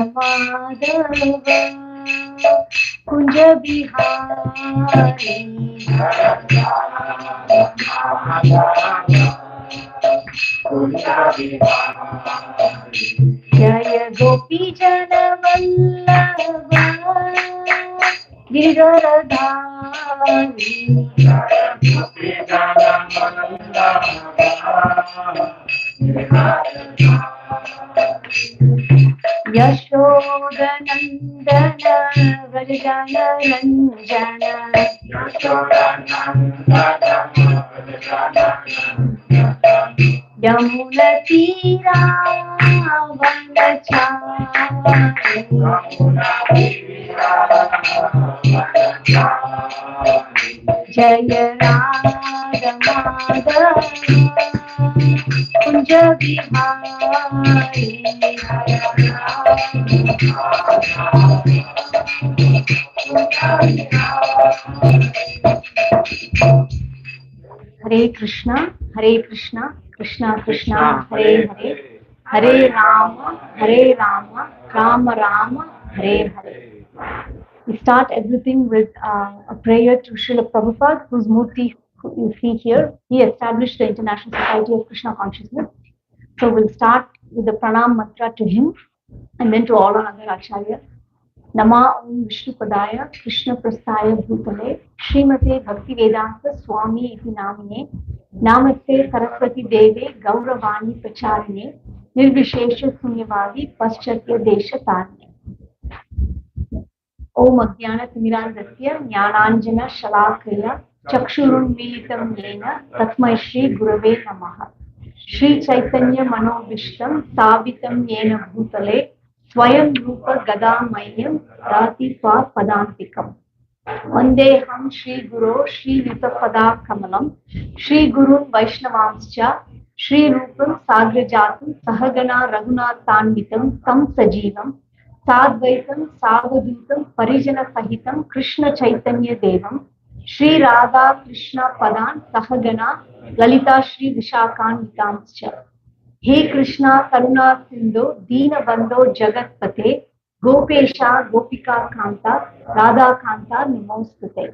Madhava Kunja Bihari Jaya Gopi Jana Vallabha Giridharadhari Yashodanandana Vrajana Ranjana Yamuna Tira Vanachari Jaya Radha Madhava Kunja Bihari Hare Krishna, Hare Krishna, Krishna Krishna, Hare Hare, Hare Rama, Rama Rama, Hare Hare. We start everything with a prayer to Srila Prabhupada, whose murti you see here. He established the International Society of Krishna Consciousness. So we'll start with the pranam mantra to him and then to all our other acharyas. Nama Om Vishnupadaya Krishna Prasthaya Bhutale Srimate Bhaktivedanta Swami iti namine Namaste Saraswati Deve Gauravani Pracharine Nirvishesha Sunyavadi Paschatya Desha Tarne Om Ajnana Timirandasya Jnananjana Shalakaya Chakshurunmilitam Yena Tasmai Shri Gurave Namaha Shri Chaitanya Manobishtam Savitam Yena Bhutale Swayam Rupa Gadamayyam Dati Swa Padantikam Vandeham Shri Guru Shri Vitapada Kamalam Shri Gurun Vaishnavamscha Shri Rupam Sagrajatam Sahagana Raghunathanvitam Tam Sajivam Sadvaitam Savadutam Parijana Sahitam Krishna Chaitanya Devam Shri Radha Krishna Padan Sahagana Lalita Shri Vishakhanvitamscha He Krishna Karuna Sindhu Deena Bandho Jagatpate Gopesha Gopika Kanta Radha Kanta Namostute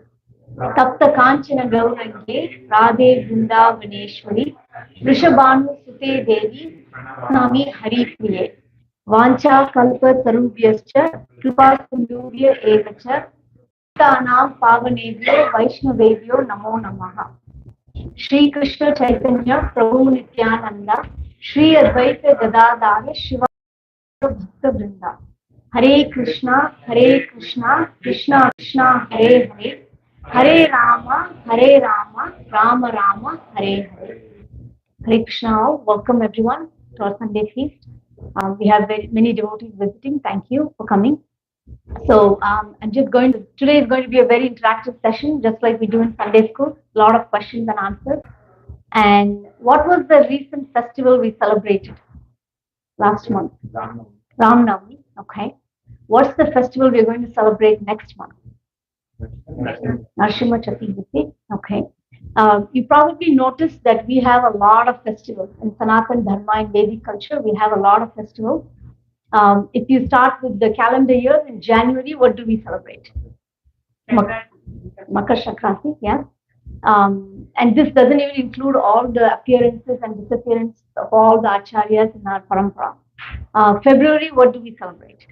Tapta Kanchana Gaurange Radhe Vrindavaneshwari Vrishabhanu Sute Devi Nami Hari Priye Vancha Kalpa Tarubhyascha Kripa Sindhurya Evacha Tanam Pavanebhyo Vaishnavebhyo Namo Namaha Shri Krishna Chaitanya Prabhu Nityananda Shri Advaita Gadadara Shiva Bhakta Vrinda Hare Krishna Krishna Krishna Hare Hare Hare Rama Rama Rama Hare Hare. Hare Krishna, welcome everyone to our Sunday feast. We have many devotees visiting. Thank you for coming. So today is going to be a very interactive session, just like we do in Sunday school. A lot of questions and answers. And what was the recent festival we celebrated last month? Ram Navami. Okay. What's the festival we're going to celebrate next month? Narsimha Chaturthi. Okay. You probably noticed that we have a lot of festivals in Sanatana Dharma and Vedic culture. We have a lot of festivals. If you start with the calendar year in January, what do we celebrate? Makar Sankranti, yeah. And this doesn't even include all the appearances and disappearances of all the acharyas in our parampara. February, what do we celebrate?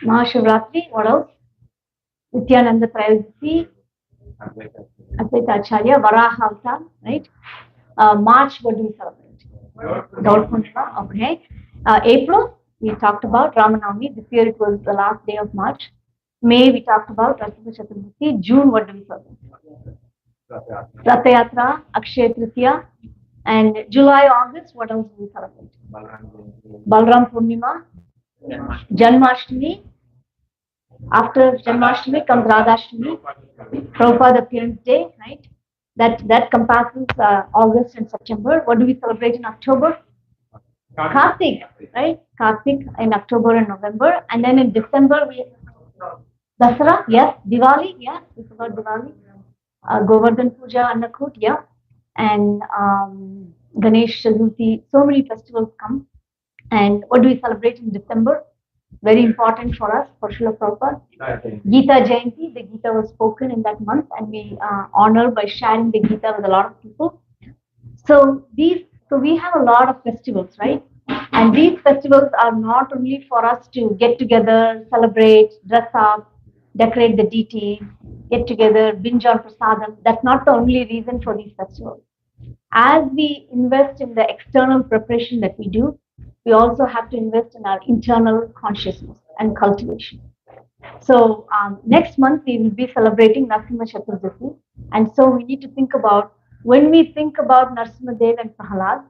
Mahashivratri. What else? Nityananda Trayodasi, Advaita Acharya, Varaha Avatar, right? March, what do we celebrate? Gaur Purnima, okay. April, we talked about Ramanavami. This year it was the last day of March. May, we talked about Narsimha Chaturthi. June, what do we celebrate? Ratha Yatra, Akshaya Tritiya. And July, August, what else do we celebrate? Balram Purnima, Janmashtami. After Janmashtami comes Radhashtami, Prabhupada Appearance Day, right? That compasses August and September. What do we celebrate in October? Kartik, right? Kartik in October and November. And then in December, we Dasara, yes. Diwali, yes. We forgot Diwali. Govardhan Puja, Annakut, yeah. And Ganesh Chaturthi. So many festivals come. And what do we celebrate in December? Very important for us, for Srila Prabhupada. Gita Jayanti, the Gita was spoken in that month, and we honor by sharing the Gita with a lot of people. So we have a lot of festivals, right? And these festivals are not only for us to get together, celebrate, dress up, decorate the deities, get together, binge on prasadam. That's not the only reason for these festivals. As we invest in the external preparation that we do, we also have to invest in our internal consciousness and cultivation. So next month we will be celebrating Narasimha Chaturdashi, and so we need to think about, when we think about Narasimha Dev and Prahalad,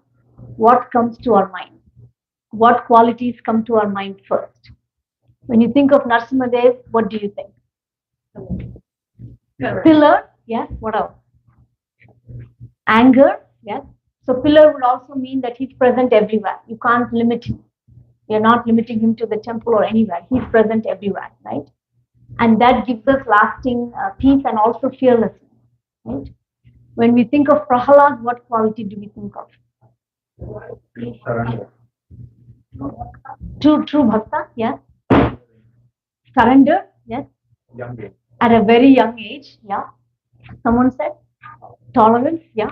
what comes to our mind? What qualities come to our mind first? When you think of Narasimha Dev, what do you think? Pillar, yes. What else? Anger, yes. So pillar would also mean that he's present everywhere. You can't limit him. You're not limiting him to the temple or anywhere. He's present everywhere, right? And that gives us lasting peace and also fearlessness, right? When we think of Prahalad, what quality do we think of? Surrender. True bhakta, yes. Surrender, yes. Young age. At a very young age, yeah. Someone said tolerance, yeah.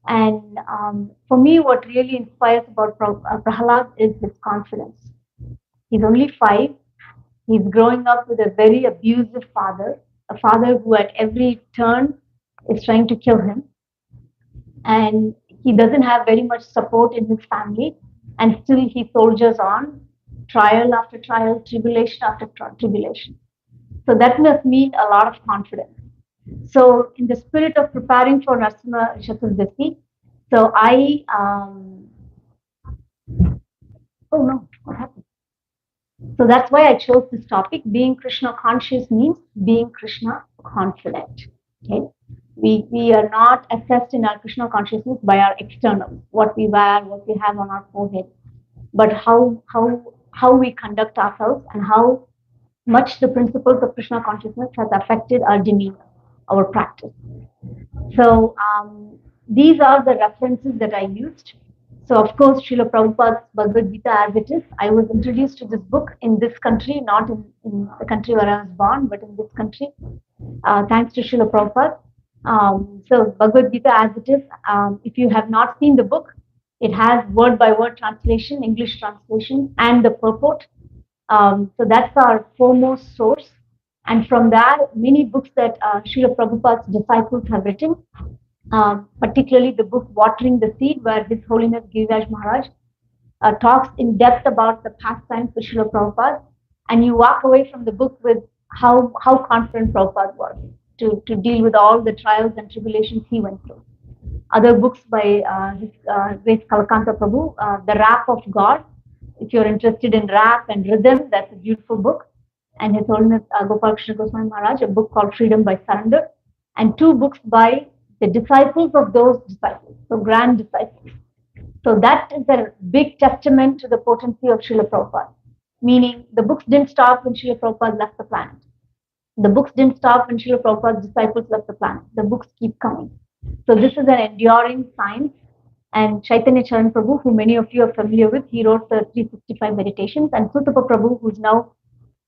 And for me, what really inspires about Prahalad is his confidence. He's only 5. He's growing up with a very abusive father, a father who at every turn is trying to kill him. And he doesn't have very much support in his family, and still he soldiers on, trial after trial, tribulation after tribulation. So that must mean a lot of confidence. So in the spirit of preparing for Narasimha Chaturdashi, so I, oh no, what happened? So that's why I chose this topic. Being Krishna conscious means being Krishna confident. Okay, we are not assessed in our Krishna consciousness by our external, what we wear, what we have on our forehead, but how we conduct ourselves and how much the principles of Krishna consciousness has affected our demeanor, our practice. So these are the references that I used. So of course, Srila Prabhupada's Bhagavad Gita as it is. I was introduced to this book in this country, not in the country where I was born, but in this country, thanks to Srila Prabhupada. So Bhagavad Gita as it is, if you have not seen the book, it has word by word translation, English translation, and the purport. So that's our foremost source. And from there, many books that Srila Prabhupada's disciples have written, particularly the book Watering the Seed, where His Holiness Giriraj Maharaj talks in depth about the pastimes of Srila Prabhupada, and you walk away from the book with how confident Prabhupada was to deal with all the trials and tribulations he went through. Other books by His Grace Kalakanta Prabhu, The Rap of God. If you're interested in rap and rhythm, that's a beautiful book. And His Holiness Gopal Krishna Goswami Maharaj, a book called Freedom by Surrender, and 2 books by the disciples of those disciples, so grand disciples. So that is a big testament to the potency of Srila Prabhupada, meaning the books didn't stop when Srila Prabhupada left the planet. The books didn't stop when Srila Prabhupada's disciples left the planet. The books keep coming. So this is an enduring science. And Chaitanya Charan Prabhu, who many of you are familiar with, he wrote the 365 meditations, and Sutapa Prabhu, who's now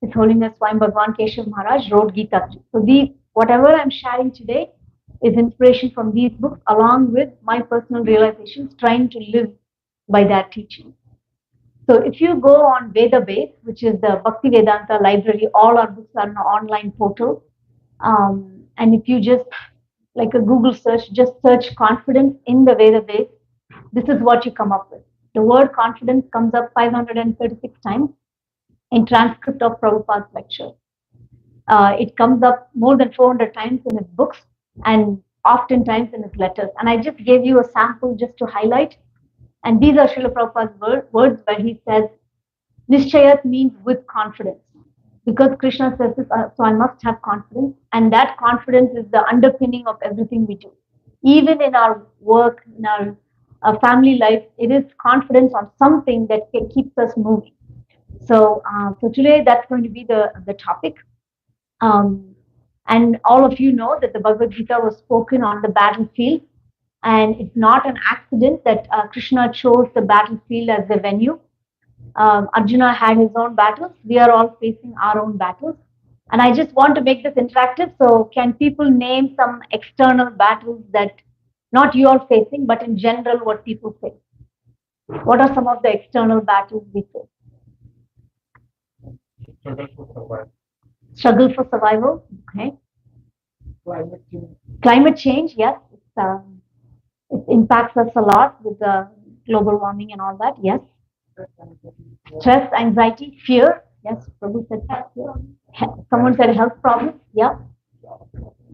His Holiness Swami Bhagavan Keshav Maharaj, wrote Gita. So whatever I'm sharing today is inspiration from these books, along with my personal realizations, trying to live by that teaching. So if you go on Vedabase, which is the Bhakti Vedanta library, all our books are on an online portal. And if you just, like a Google search, just search confidence in the Vedabase, this is what you come up with. The word confidence comes up 536 times in transcript of Prabhupada's lecture. It comes up more than 400 times in his books and oftentimes in his letters. And I just gave you a sample just to highlight. And these are Srila Prabhupada's words where he says, Nishchayat means with confidence. Because Krishna says this, so I must have confidence. And that confidence is the underpinning of everything we do. Even in our work, in our family life, it is confidence on something that keeps us moving. So today that's going to be the topic. And all of you know that the Bhagavad Gita was spoken on the battlefield. And it's not an accident that Krishna chose the battlefield as the venue. Arjuna had his own battles. We are all facing our own battles. And I just want to make this interactive. So can people name some external battles that not you are facing, but in general what people face? What are some of the external battles we face? Struggle for survival. Struggle for survival. Okay. Climate change. Climate change, yes. It impacts us a lot with the global warming and all that. Yes. Stress, anxiety, fear. Yes. Prabhu said fear. Someone said health problems. Yeah.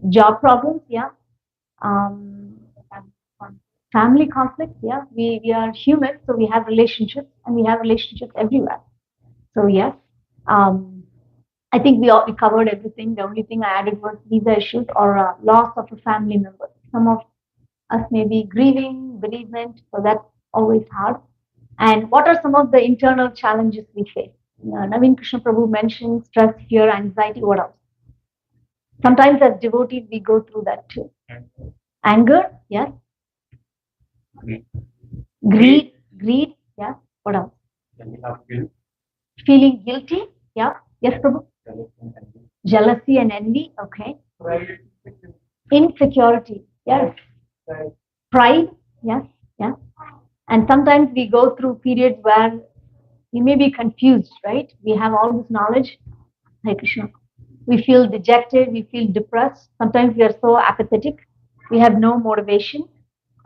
Job problems. Yeah. Um, family conflict. Yeah. We are human, so we have relationships, and we have relationships everywhere. So yes. I think we covered everything. The only thing I added was visa issues or loss of a family member. Some of us may be grieving, bereavement, so that's always hard. And what are some of the internal challenges we face? Naveen Krishna Prabhu mentioned stress, fear, anxiety. What else? Sometimes as devotees, we go through that too. Anger, yes. Greed, yeah. What else? Then we have guilt. Feeling guilty, yeah. Yes, Prabhu. Jealousy and envy, okay. Insecurity, yes. Pride, yes, yeah. And sometimes we go through periods where we may be confused, right? We have all this knowledge. Hare Krishna. We feel dejected, we feel depressed. Sometimes we are so apathetic, we have no motivation.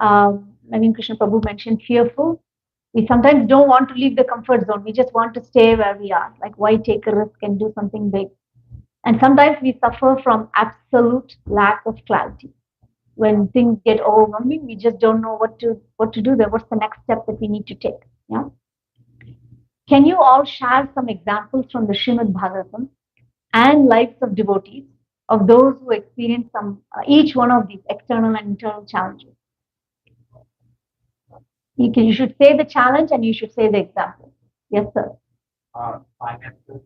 Naveen Krishna Prabhu mentioned fearful. We sometimes don't want to leave the comfort zone. We just want to stay where we are. Like, why take a risk and do something big? And sometimes we suffer from absolute lack of clarity. When things get overwhelming, we just don't know what to do there. What's the next step that we need to take? Yeah. Can you all share some examples from the Srimad Bhagavatam and lives of devotees of those who experience each one of these external and internal challenges? You should say the challenge and you should say the example. Yes, sir. Finances.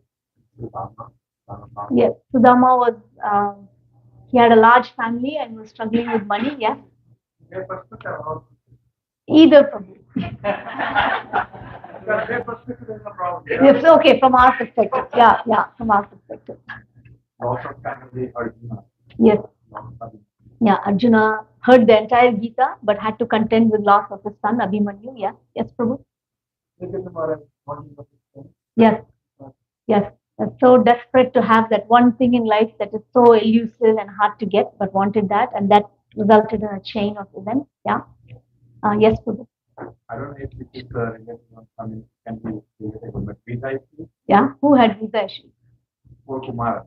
Yes, Sudama was. He had a large family and was struggling with money. Yes. Either Prabhu. Yes, okay, from our perspective. Yeah, from our perspective. Loss of family, Arjuna. Yes. Yeah, Arjuna heard the entire Gita but had to contend with loss of his son Abhimanyu. Yeah. Yes, Prabhu. Yes. Yes. So desperate to have that one thing in life that is so elusive and hard to get, but wanted that, and that resulted in a chain of events. Yeah. Yes, Prabhu. I don't know if it is can be relatable, but visa issue. Yeah. Who had visa issues? For Kumar.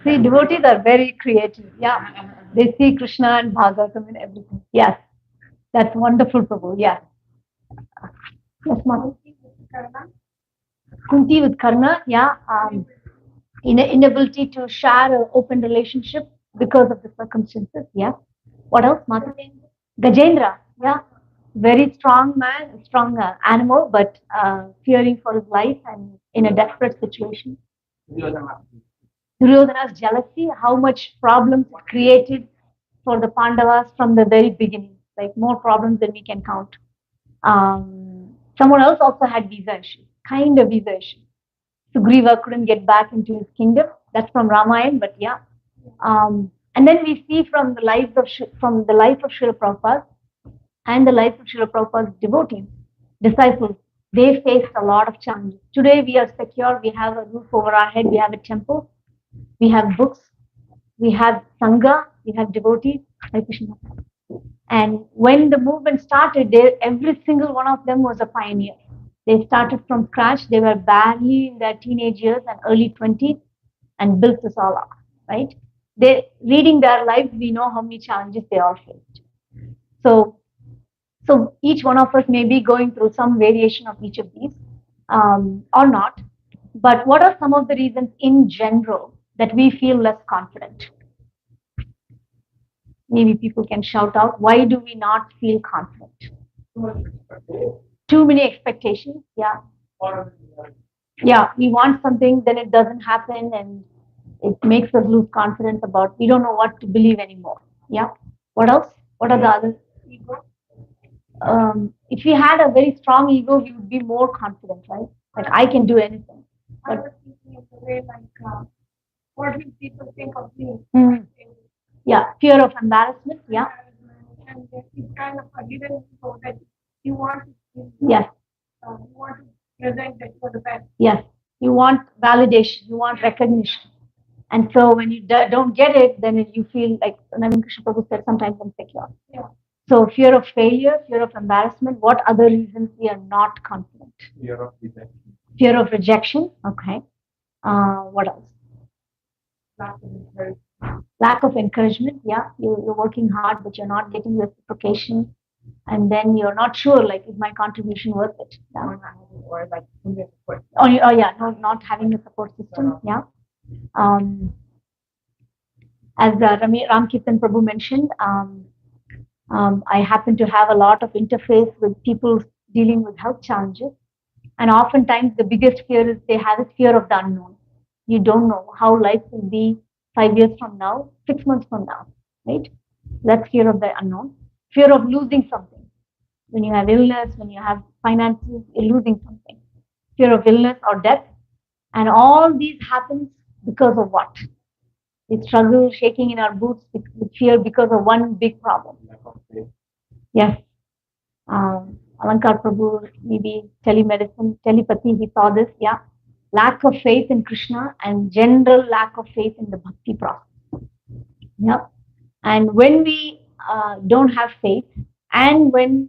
See, devotees are very creative. Yeah. They see Krishna and Bhagavatam and everything. Yes. That's wonderful, Prabhu. Yes. Yes, Mother. Kunti with Karna, yeah. Inability to share an open relationship because of the circumstances, yeah. What else, Mother? Gajendra, yeah. Very strong man, strong animal, but fearing for his life and in a desperate situation. Duryodhana's jealousy, how much problems it created for the Pandavas from the very beginning, like more problems than we can count. Someone else also had visa issues, kind of visa issues. Sugriva couldn't get back into his kingdom. That's from Ramayana, but yeah. And then we see from the life of Srila Prabhupada and the life of Srila Prabhupada's devotees, disciples, they faced a lot of challenges. Today we are secure. We have a roof over our head. We have a temple. We have books. We have Sangha. We have devotees. Hare Krishna. And when the movement started, every single one of them was a pioneer. They started from scratch. They were barely in their teenage years and early 20s and built this all up, right? Reading their lives, we know how many challenges they all faced. So each one of us may be going through some variation of each of these or not. But what are some of the reasons in general that we feel less confident? Maybe people can shout out, why do we not feel confident? Too many expectations, yeah. Yeah, we want something, then it doesn't happen, and it makes us lose confidence about, we don't know what to believe anymore. Yeah. What else? What are the others? ego? If we had a very strong ego, we would be more confident, right? Like I can do anything. I was thinking of the way like, what will people think of me? Yeah, fear of embarrassment. Yeah. And it's kind of a hidden ego that you want to. Yes. You want to present that you are the best. Yes. You want validation. You want recognition. And so when you don't get it, then you feel like Krishna Prabhu said, sometimes insecure. Yeah. So fear of failure, fear of embarrassment. What other reasons we are not confident? Fear of rejection. Fear of rejection. Okay. What else? Lack of encouragement. Lack of encouragement. Yeah, you're working hard, but you're not getting reciprocation, and then you're not sure, like, is my contribution worth it? Yeah. Or like Oh yeah, no, not having a support system. Yeah. As Ram Kirtan Prabhu mentioned, I happen to have a lot of interface with people dealing with health challenges, and oftentimes the biggest fear is they have is fear of the unknown. You don't know how life will be 5 years from now, 6 months from now, right? That's fear of the unknown. Fear of losing something. When you have illness, when you have finances, you're losing something. Fear of illness or death. And all these happens because of what? We struggle shaking in our boots with fear because of one big problem. Yes. Alankar Prabhu, maybe telemedicine, telepathy, he saw this, yeah. Lack of faith in Krishna and general lack of faith in the bhakti process. Yeah. And when we don't have faith, and when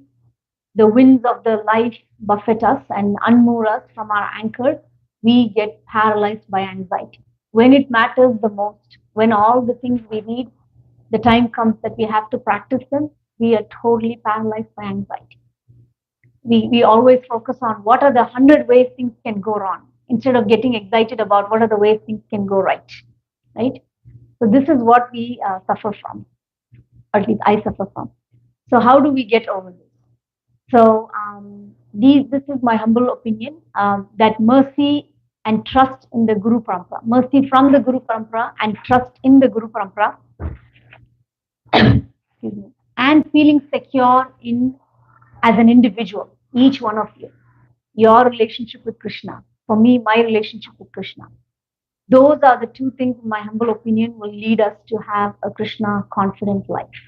the winds of the life buffet us and unmoor us from our anchor, we get paralyzed by anxiety. When it matters the most, when all the things we need, the time comes that we have to practice them, we are totally paralyzed by anxiety. We always focus on what are the 100 ways things can go wrong, instead of getting excited about what are the ways things can go right, right? So this is what we suffer from, or at least I suffer from. So how do we get over this? So this is my humble opinion, that mercy and trust in the Guru Parampara, mercy from the Guru Parampara and trust in the Guru Parampara, excuse me, and feeling secure in as an individual, each one of you, your relationship with Krishna. For me, my relationship with Krishna. Those are the two things, in my humble opinion, will lead us to have a Krishna confident life.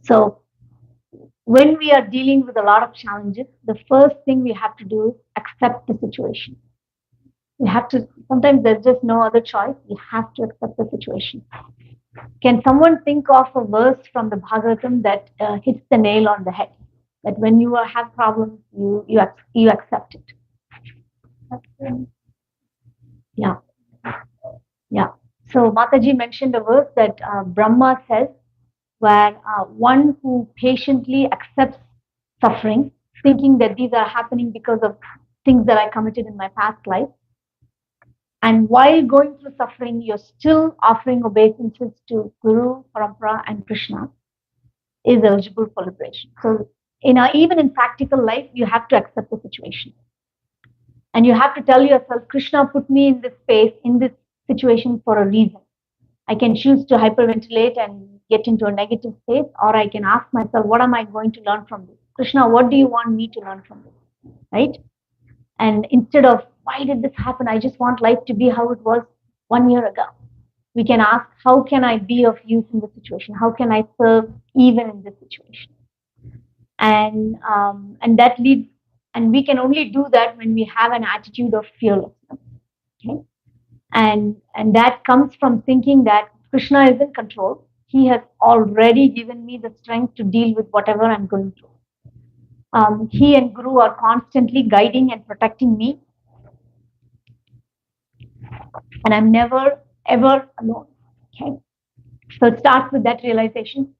So when we are dealing with a lot of challenges, the first thing we have to do is accept the situation. We have to, sometimes there's just no other choice. We have to accept the situation. Can someone think of a verse from the Bhagavatam that hits the nail on the head? That when you have problems, you accept it. Yeah. Yeah. So Mataji mentioned a verse that Brahma says, where one who patiently accepts suffering, thinking that these are happening because of things that I committed in my past life, and while going through suffering, you're still offering obeisances to Guru, Parampara, and Krishna, is eligible for liberation. So even in practical life, you have to accept the situation. And you have to tell yourself, Krishna put me in this space, in this situation for a reason. I can choose to hyperventilate and get into a negative state, or I can ask myself, what am I going to learn from this? Krishna, what do you want me to learn from this? Right? And instead of, why did this happen? I just want life to be how it was 1 year ago. We can ask, how can I be of use in this situation? How can I serve even in this situation? And that leads, and we can only do that when we have an attitude of fearlessness. Okay? And that comes from thinking that Krishna is in control. He has already given me the strength to deal with whatever I'm going through. He and Guru are constantly guiding and protecting me. And I'm never, ever alone. Okay? So it starts with that realization.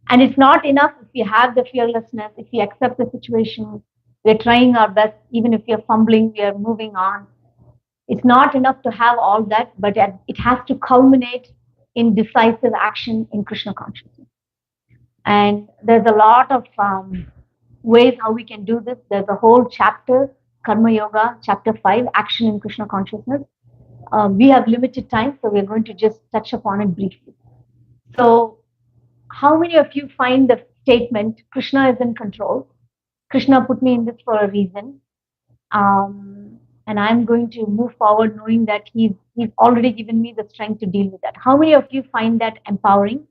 And it's not enough if we have the fearlessness, if we accept the situation, we're trying our best, even if we are fumbling, we are moving on. It's not enough to have all that, but it has to culminate in decisive action in Krishna consciousness. And there's a lot of ways how we can do this. There's a whole chapter, Karma Yoga, chapter 5, Action in Krishna Consciousness. We have limited time, so we're going to just touch upon it briefly. So how many of you find the statement, Krishna is in control. Krishna put me in this for a reason. And I'm going to move forward knowing that he's already given me the strength to deal with that. How many of you find that empowering?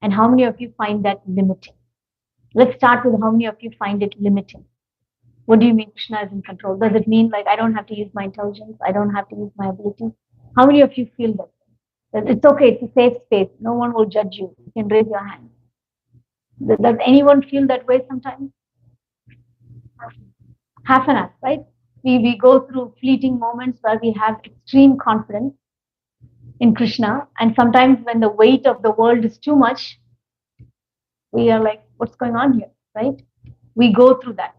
And how many of you find that limiting? Let's start with how many of you find it limiting. What do you mean Krishna is in control? Does it mean like I don't have to use my intelligence? I don't have to use my ability? How many of you feel that? That it's okay, it's a safe space. No one will judge you. You can raise your hand. Does anyone feel that way sometimes? Half and half, right? We go through fleeting moments where we have extreme confidence in Krishna. And sometimes when the weight of the world is too much, we are like, what's going on here, right? We go through that.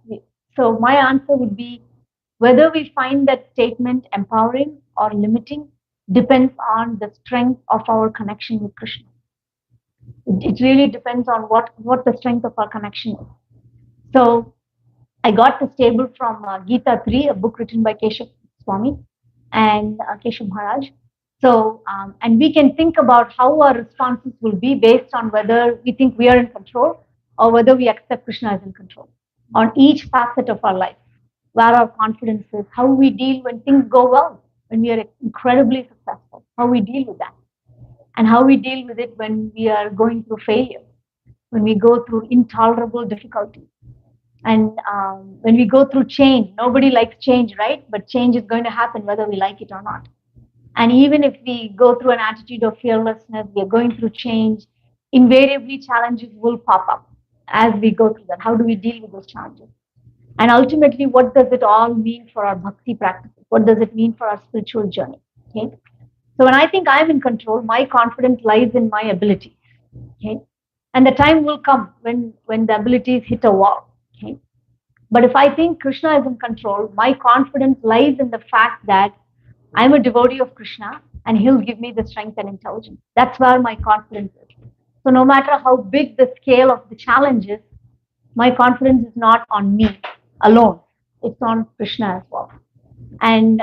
So my answer would be whether we find that statement empowering or limiting depends on the strength of our connection with Krishna. It really depends on what the strength of our connection is. So I got this table from Gita 3, a book written by Keshav Swami and Keshav Maharaj. So, and we can think about how our responses will be based on whether we think we are in control or whether we accept Krishna as in control on each facet of our life, where our confidence is, how we deal when things go well, when we are incredibly successful, how we deal with that, and how we deal with it when we are going through failure, when we go through intolerable difficulties. And when we go through change, nobody likes change, right? But change is going to happen whether we like it or not. And even if we go through an attitude of fearlessness, we are going through change, invariably challenges will pop up as we go through that. How do we deal with those challenges? And ultimately, what does it all mean for our bhakti practices? What does it mean for our spiritual journey? Okay. So when I think I'm in control, my confidence lies in my abilities. Okay. And the time will come when the abilities hit a wall. Okay. But if I think Krishna is in control, my confidence lies in the fact that I'm a devotee of Krishna and he'll give me the strength and intelligence. That's where my confidence is. So no matter how big the scale of the challenge is, my confidence is not on me alone. It's on Krishna as well. And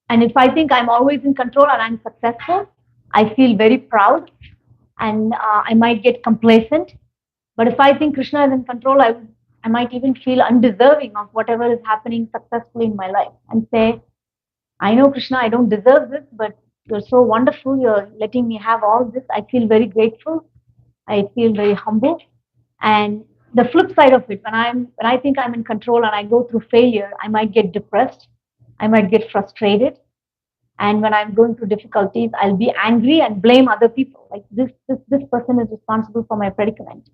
if I think I'm always in control and I'm successful, I feel very proud and I might get complacent. But if I think Krishna is in control, I might even feel undeserving of whatever is happening successfully in my life and say, I know Krishna, I don't deserve this, but you're so wonderful. You're letting me have all this. I feel very grateful. I feel very humble. And the flip side of it, when I think I'm in control and I go through failure, I might get depressed. I might get frustrated. And when I'm going through difficulties, I'll be angry and blame other people. Like this person is responsible for my predicament.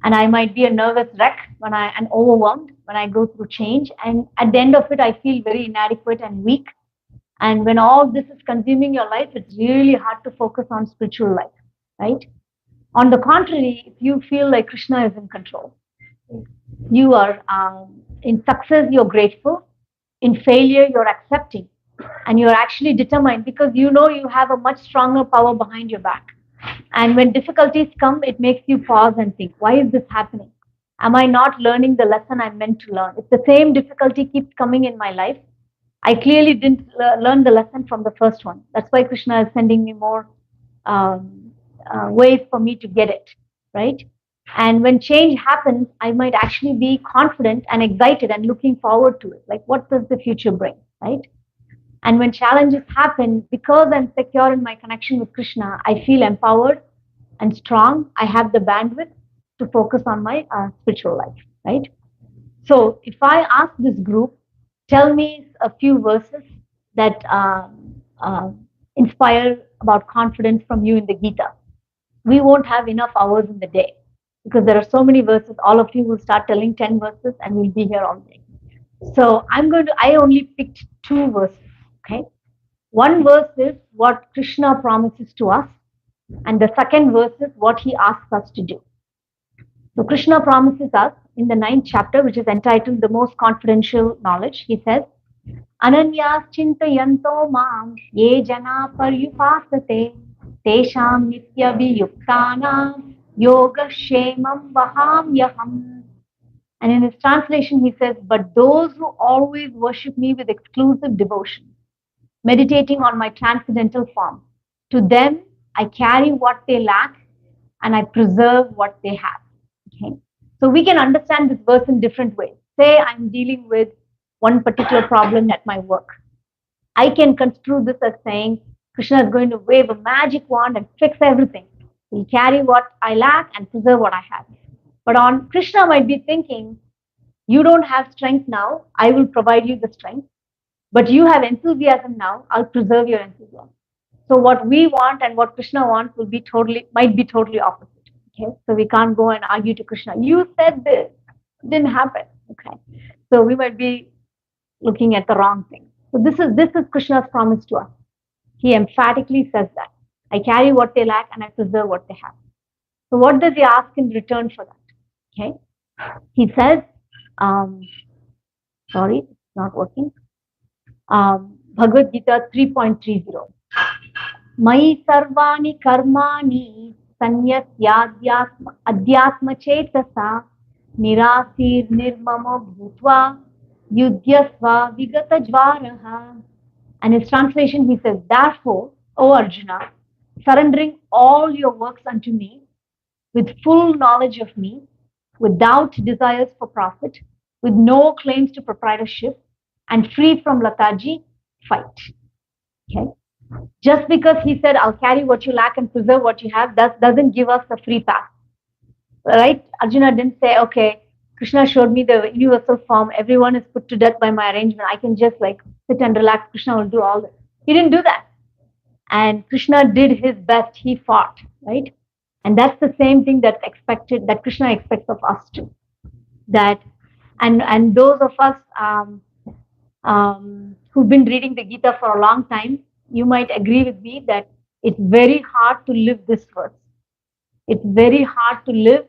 And I might be a nervous wreck and overwhelmed when I go through change. And at the end of it, I feel very inadequate and weak. And when all this is consuming your life, it's really hard to focus on spiritual life, right? On the contrary, if you feel like Krishna is in control, you are in success, you're grateful. In failure, you're accepting. And you're actually determined because you know you have a much stronger power behind your back. And when difficulties come, it makes you pause and think, why is this happening? Am I not learning the lesson I'm meant to learn? If the same difficulty keeps coming in my life, I clearly didn't learn the lesson from the first one. That's why Krishna is sending me more ways for me to get it, right? And when change happens, I might actually be confident and excited and looking forward to it. Like, what does the future bring, right? And when challenges happen, because I'm secure in my connection with Krishna, I feel empowered and strong. I have the bandwidth to focus on my spiritual life, right? So if I ask this group, tell me a few verses that inspire about confidence from you in the Gita. We won't have enough hours in the day because there are so many verses. All of you will start telling 10 verses and we'll be here all day. So I only picked 2 verses. Okay, one verse is what Krishna promises to us, and the second verse is what he asks us to do. So Krishna promises us in the 9th chapter, which is entitled The Most Confidential Knowledge. He says, Ananyas chintayanto mam ye jana paryupasate tesham nitya viyuktanam yoga shemam vahamyaham. And in his translation, he says, but those who always worship me with exclusive devotion, meditating on my transcendental form, to them I carry what they lack and I preserve what they have. Okay, so we can understand this verse in different ways. Say I'm dealing with one particular problem at my work. I can construe this as saying Krishna is going to wave a magic wand and fix everything. He'll carry what I lack and preserve what I have. But on Krishna might be thinking, you don't have strength now, I will provide you the strength. But you have enthusiasm now, I'll preserve your enthusiasm. So what we want and what Krishna wants might be totally opposite. Okay, so we can't go and argue to Krishna. You said this, it didn't happen. Okay, so we might be looking at the wrong thing. So this is Krishna's promise to us. He emphatically says that I carry what they lack and I preserve what they have. So what does he ask in return for that? Okay, he says, sorry, it's not working. Bhagavad Gita 3.30. Mai sarvani karmani sanyasyadhyatma adhyatma chetasa nirasir nirmama bhutva yudhyasva vigata jvaraha. And his translation, he says, therefore, O Arjuna, surrendering all your works unto me, with full knowledge of me, without desires for profit, with no claims to proprietorship, and free from mataji, fight. Okay. Just because he said, I'll carry what you lack and preserve what you have, that doesn't give us a free pass. Right? Arjuna didn't say, okay, Krishna showed me the universal form, everyone is put to death by my arrangement, I can just like sit and relax, Krishna will do all this. He didn't do that. And Krishna did his best, he fought, right? And that's the same thing that Krishna expects of us too. That, and those of us who've been reading the Gita for a long time, you might agree with me that it's very hard to live this verse. It's very hard to live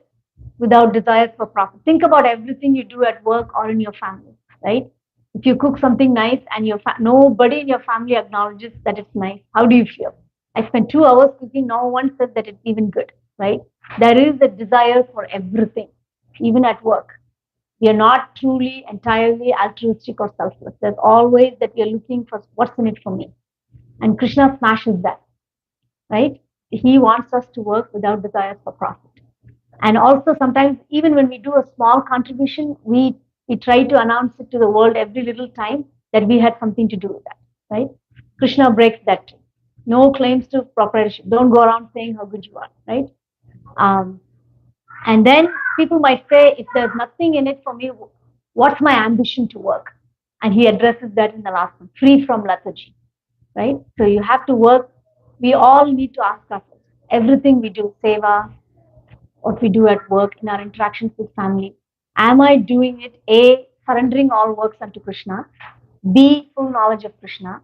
without desires for profit. Think about everything you do at work or in your family, right? If you cook something nice and nobody in your family acknowledges that it's nice, how do you feel? I spent 2 hours cooking, no one said that it's even good, right? There is a desire for everything, even at work. We are not truly, entirely altruistic or selfless. There's always that we are looking for what's in it for me. And Krishna smashes that, right? He wants us to work without desires for profit. And also sometimes, even when we do a small contribution, we try to announce it to the world every little time that we had something to do with that, right? Krishna breaks that too. No claims to proprietorship. Don't go around saying how good you are, right? And then people might say, if there's nothing in it for me, what's my ambition to work? And he addresses that in the last one, free from lethargy, right? So you have to work. We all need to ask ourselves, everything we do, seva, what we do at work, in our interactions with family, am I doing it, A, surrendering all works unto Krishna, B, full knowledge of Krishna,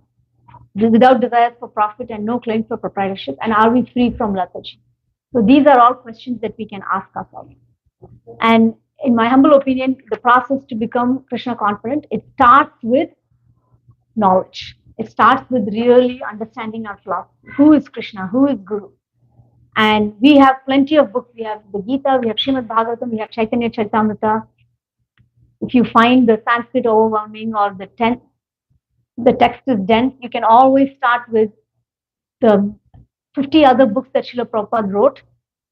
without desires for profit and no claims for proprietorship, and are we free from lethargy? So these are all questions that we can ask ourselves. And in my humble opinion, the process to become Krishna confident, it starts with knowledge. It starts with really understanding our philosophy. Who is Krishna? Who is Guru? And we have plenty of books. We have the Gita, we have Srimad Bhagavatam, we have Chaitanya Charitamrita. If you find the Sanskrit overwhelming or the text is dense, you can always start with the 50 other books that Srila Prabhupada wrote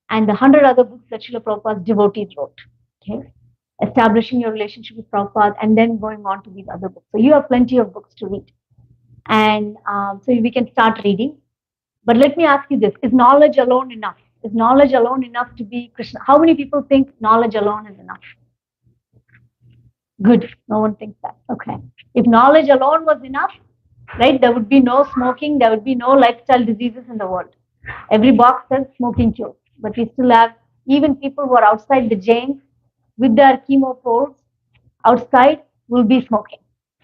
and the 100 other books that Srila Prabhupada's devotees wrote. Okay, establishing your relationship with Prabhupada and then going on to these other books. So you have plenty of books to read. And so we can start reading. But let me ask you this, is knowledge alone enough? Is knowledge alone enough to be Krishna? How many people think knowledge alone is enough? Good, no one thinks that. Okay. If knowledge alone was enough, right, there would be no smoking, there would be no lifestyle diseases in the world. Every box says smoking kills, but we still have even people who are outside the jails with their chemo poles outside will be smoking.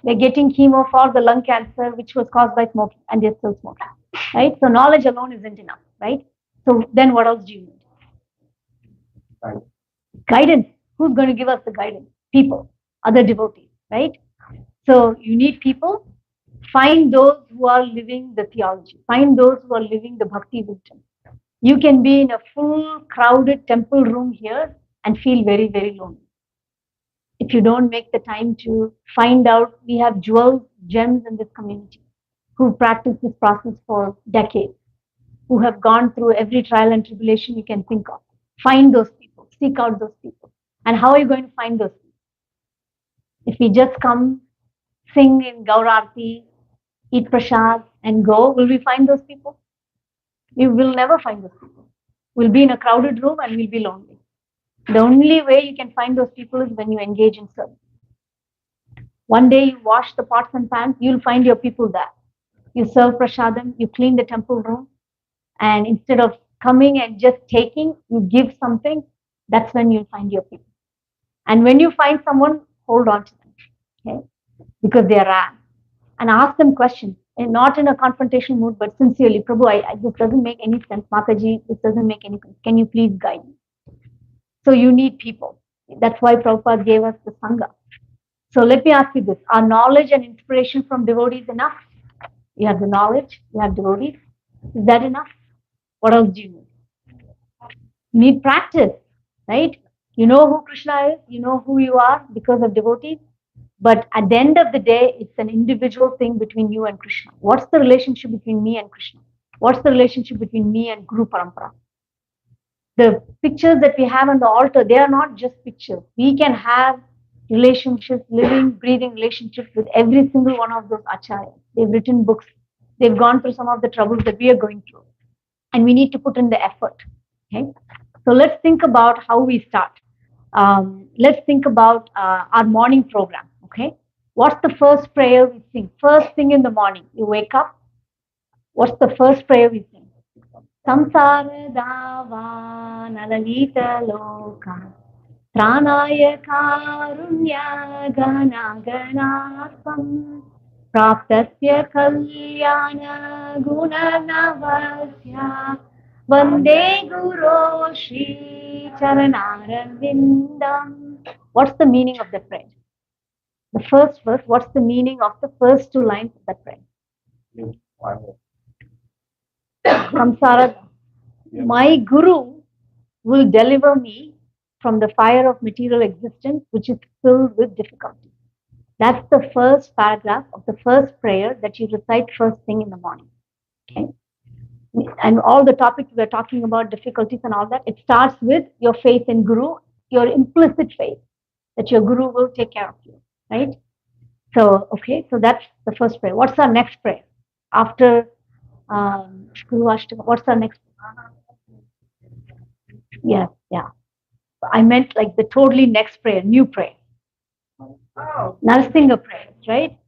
They're getting chemo for the lung cancer, which was caused by smoking, and they're still smoking, right? So knowledge alone isn't enough, right? So then what else do you need? Right. Guidance. Who's going to give us the guidance? People, other devotees, right? So you need people. Find those who are living the theology. Find those who are living the bhakti wisdom. You can be in a full crowded temple room here and feel very, very lonely. If you don't make the time to find out, we have jewels, gems in this community who practice this process for decades, who have gone through every trial and tribulation you can think of. Find those people, seek out those people. And how are you going to find those people? If we just come, sing in Gaurarti, eat prasad, and go, will we find those people? We will never find those people. We'll be in a crowded room and we'll be lonely. The only way you can find those people is when you engage in service. One day you wash the pots and pans, you'll find your people there. You serve prasadam, you clean the temple room, and instead of coming and just taking, you give something, that's when you'll find your people. And when you find someone, hold on to them, okay? Because they are rare. And ask them questions, and not in a confrontation mood, but sincerely. Prabhu, this doesn't make any sense. Mataji, this doesn't make any sense. Can you please guide me? So you need people. That's why Prabhupada gave us the Sangha. So let me ask you this. Are knowledge and inspiration from devotees enough? You have the knowledge, you have devotees. Is that enough? What else do you need? You need practice, right? You know who Krishna is, you know who you are because of devotees. But at the end of the day, it's an individual thing between you and Krishna. What's the relationship between me and Krishna? What's the relationship between me and Guru Parampara? The pictures that we have on the altar, they are not just pictures. We can have relationships, living, breathing relationships with every single one of those acharyas. They've written books. They've gone through some of the troubles that we are going through. And we need to put in the effort. Okay? So let's think about how we start. Let's think about our morning program. Okay? What's the first prayer we sing? First thing in the morning, you wake up. What's the first prayer we sing? Samsara dava nalalita loka pranaya karunya gana ganasam praptasya kalyana guna navasya vande guru shri charanarvindam. What's the meaning of the prayer? The first verse, what's the meaning of the first two lines of that prayer? Samsara, my Guru will deliver me from the fire of material existence, which is filled with difficulty. That's the first paragraph of the first prayer that you recite first thing in the morning. Okay? And all the topics we're talking about, difficulties and all that, it starts with your faith in Guru, your implicit faith that your Guru will take care of you, right? So, okay, so that's the first prayer. What's our next prayer? After Guru Ashtaka, what's our next? Yeah. I meant like the totally next prayer, new prayer. Narsinga prayers, right?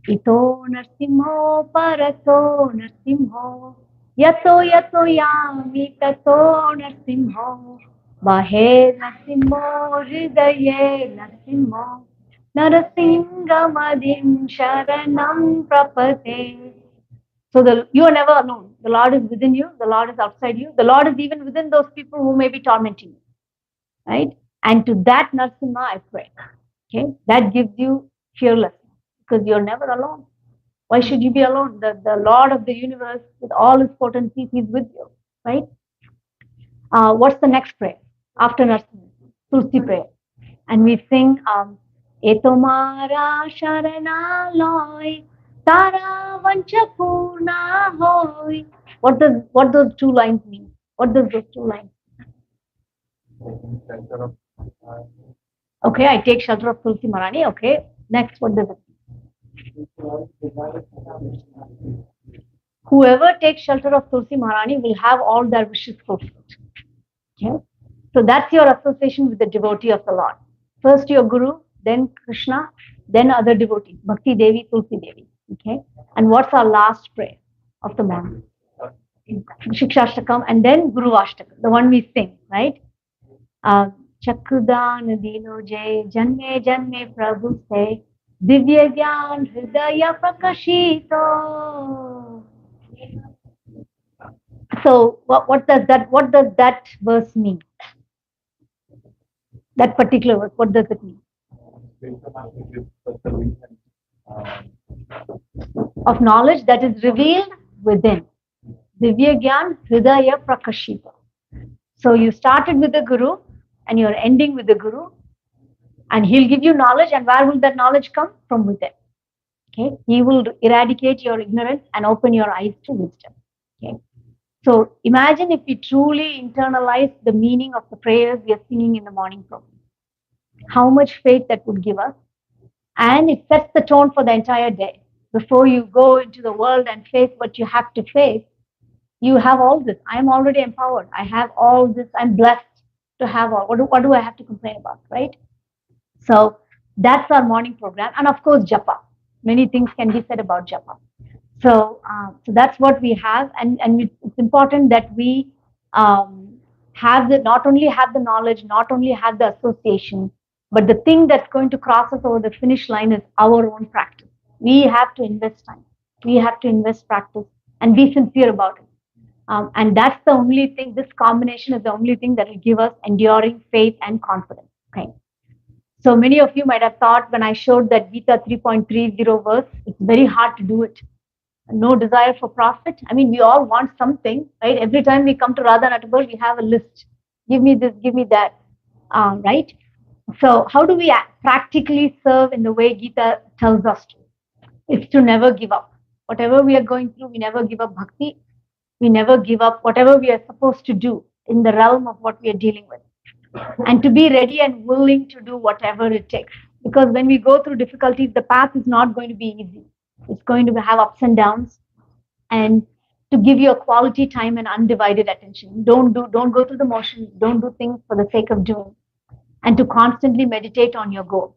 Ito narsimho parato narsimho yato yami tato narsimho bahe narsimho hridaye narsimho narasingamadim sharanam prapate. So you are never alone. The Lord is within you. The Lord is outside you. The Lord is even within those people who may be tormenting you. Right? And to that Narsimha I pray. Okay? That gives you fearlessness because you're never alone. Why should you be alone? The Lord of the universe with all his potencies is with you. Right? What's the next prayer? After Narsimha? Tulsi prayer. And we sing Etomara Sharana Loy Tara Vanchapurna Hoy. What those two lines mean? What does those two lines mean? Okay, I take shelter of Tulsi Marani. Okay. Next, what does it mean? Whoever takes shelter of Tulsi Maharani will have all their wishes fulfilled. Okay? So that's your association with the devotee of the Lord. First your Guru, then Krishna, then other devotees, Bhakti Devi, Tulsi Devi. Okay? And what's our last prayer of the morning? Shikshashtakam, and then Guru Ashtakam, the one we sing, right? Chakrudan Dino Jay Janme Janme Prabhu Se Divya Gyan Hridaya Prakashito. So what does that verse mean? That particular verse, what does it mean? Of knowledge that is revealed within. Divya Gyan Hridaya Prakashita. So you started with the Guru and you're ending with the Guru, and he'll give you knowledge, and where will that knowledge come? From within. Okay, he will eradicate your ignorance and open your eyes to wisdom. Okay, So imagine if we truly internalize the meaning of the prayers we are singing in the morning program. How much faith that would give us. And it sets the tone for the entire day. Before you go into the world and face what you have to face, you have all this. I'm already empowered. I have all this. I'm blessed to have all. What do I have to complain about, right? So that's our morning program. And of course, japa. Many things can be said about japa. So that's what we have, and it's important that we have not only have the knowledge, not only have the association, but the thing that's going to cross us over the finish line is our own practice. We have to invest time, we have to invest practice, and be sincere about it. And that's the only thing. This combination is the only thing that will give us enduring faith and confidence. Okay. So many of you might have thought when I showed that Gita 3.30 verse, it's very hard to do it. No desire for profit. I mean, we all want something, right? Every time we come to Radha Natabal, we have a list. Give me this, give me that, right? So how do we practically serve in the way Gita tells us to? It's to never give up. Whatever we are going through, we never give up bhakti. We never give up whatever we are supposed to do in the realm of what we are dealing with. And to be ready and willing to do whatever it takes. Because when we go through difficulties, the path is not going to be easy. It's going to have ups and downs, and to give you a quality time and undivided attention. Don't go through the motions. Don't do things for the sake of doing, and to constantly meditate on your goal.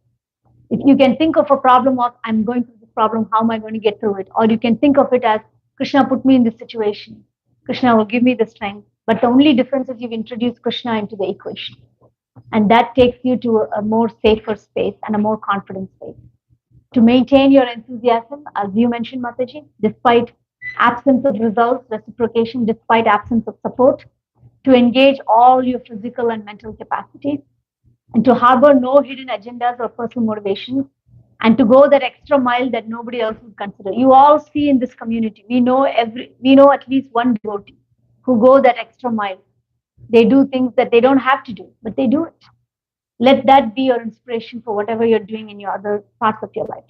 If you can think of a problem of I'm going through this problem, how am I going to get through it? Or you can think of it as Krishna put me in this situation. Krishna will give me the strength. But the only difference is you've introduced Krishna into the equation. And that takes you to a more safer space and a more confident space. To maintain your enthusiasm, as you mentioned, Mataji, despite absence of results, reciprocation, despite absence of support, to engage all your physical and mental capacities, and to harbor no hidden agendas or personal motivations, and to go that extra mile that nobody else would consider. You all see in this community, we know at least one devotee who go that extra mile. They do things that they don't have to do, but they do it. Let that be your inspiration for whatever you're doing in your other parts of your life.